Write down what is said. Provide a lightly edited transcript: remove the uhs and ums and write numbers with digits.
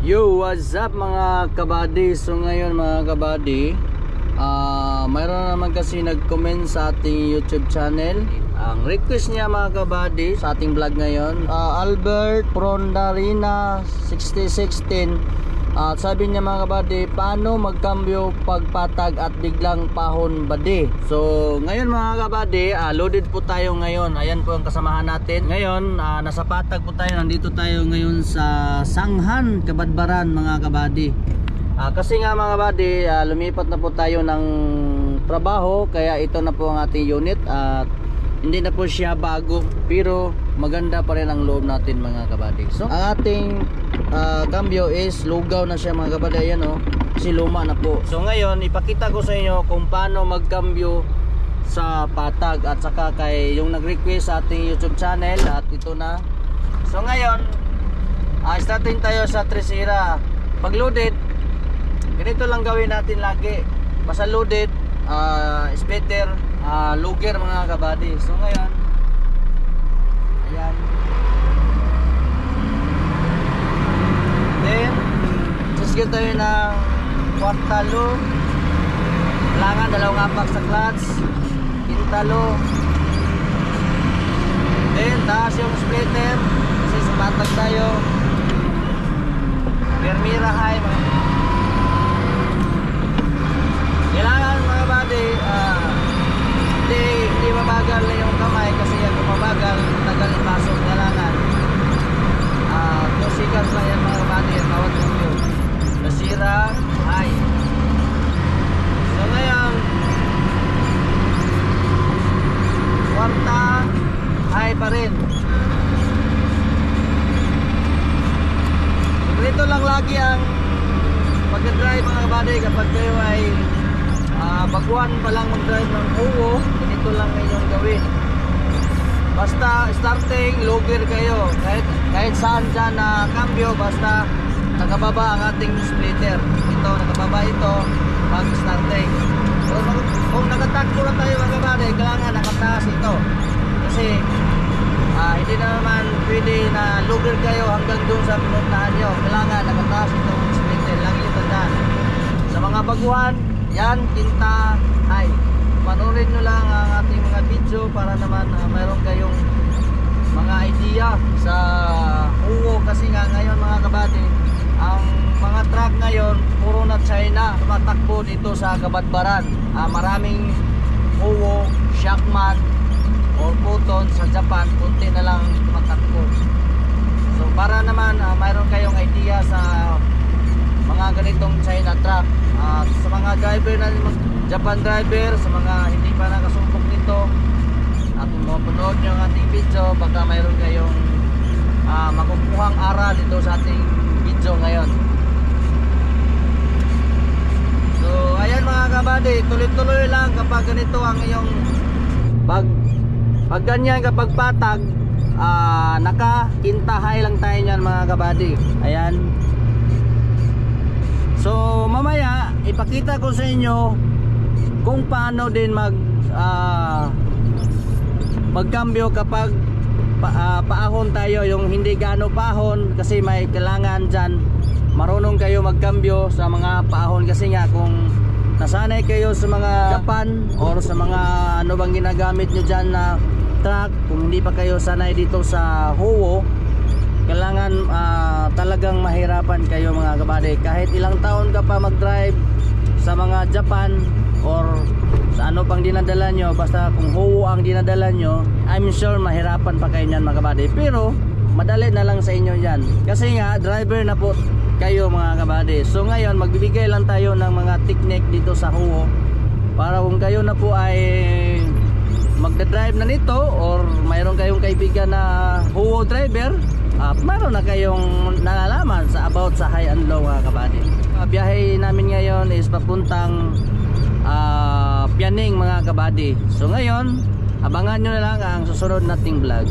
Yo, what's up mga kabady? So ngayon mga kabady, mayroon naman kasi nag-comment sa ating YouTube channel. Ang request niya mga kabady sa ating vlog ngayon, Albert Prondarina 6016. At sabi niya mga kabady, paano magkambyo pagpatag at biglang pahon badi? So ngayon mga kabady, loaded po tayo ngayon. Ayan po ang kasamahan natin. Ngayon, nasa patag po tayo. Nandito tayo ngayon sa Sanghan, Kabadbaran mga kabady. Kasi nga mga kabady, lumipat na po tayo ng trabaho. Kaya ito na po ang ating unit. At hindi na po siya bago, pero maganda pa rin ang loob natin mga kabady. So ang ating cambio is lugaw na siya mga kabady. Ayan o, kasi luma na po. So ngayon ipakita ko sa inyo kung paano magcambio sa patag at saka kay yung nag-request sa ating YouTube channel. At ito na. So ngayon starting tayo sa Tresera. Pag loaded, ganito lang gawin natin lagi. Basta loaded, splitter, luger mga kabady. So ngayon, ayan. Then sasagyan tayo ng kwartalo. Kailangan dalawang apak sa clutch, quintalo. Then taas yung splitter kasi sumatag tayo. Permira high kailangan mga kabady, hindi mabagal yung kamay kasi yan kung mabagal tagal ipasok. Kailangan 2 seconds lang yan mga kabady. Bawat video nasira high. So ngayon kwarta high pa rin. So ganito lang lagi ang pag-drive mga kabady. Kapag kayo ay baguhan pa lang mag-drive ng Owo, ganito lang inyong gawin. Basta starting, luger kayo. Kahit saan dyan na cambio, basta nakababa ang ating splitter. Ito, nakababa ito pag starting. So, kung nakatakbo na tayo mga kabady, kailangan nakataas ito. Kasi hindi na naman pwede na luger kayo hanggang doon sa pinuntahan nyo. Kailangan nakataas itong splitter. Lagi yung tandaan. Sa mga baguhan, yan, tinta high. Panoorin nyo lang ang ating mga video para naman mayroon kayong mga idea sa Owo. Kasi nga ngayon mga kabady, ang mga truck ngayon puro na China tumatakbo dito sa Kabadbaran. Maraming Owo, Shackman or Photon sa Japan, kunti na lang tumatakbo. So para naman mayroon kayong idea sa mga ganitong China truck. Sa mga driver na Japan driver, sa mga hindi pa nakasumpok nito at mapanood nyo ang ating video, baka mayroon kayong makukuhang aral dito sa ating video ngayon. So ayan mga kabady, tuloy-tuloy lang kapag ganito ang iyong pag ganyan kapag patag, naka-kintahay lang tayo nyan mga kabady. Ayan. So mamaya ipakita ko sa inyo kung paano din magcambio kapag paahon tayo, yung hindi gaano paahon, kasi may kailangan dyan marunong kayo magcambio sa mga paahon. Kasi nga kung nasanay kayo sa mga Japan or sa mga ano bang ginagamit nyo dyan na truck, kung hindi pa kayo sanay dito sa Owo, kailangan talagang mahirapan kayo mga kabady. Kahit ilang taon ka pa mag-drive sa mga Japan or sa ano pang dinadala nyo, basta kung Owo ang dinadala nyo, I'm sure mahirapan pa kayo nyan mga kabady. Pero madali na lang sa inyo yan kasi nga driver na po kayo mga kabady. So ngayon magbibigay lang tayo ng mga technique dito sa Owo para kung kayo na po ay magdadrive na nito or mayroon kayong kaibigan na Owo driver, mayroon na kayong nalalaman sa about sa high and low mga kabady. Biyahe namin ngayon is papuntang Pianing mga kabady. So ngayon abangan nyo na lang ang susunod nating vlog.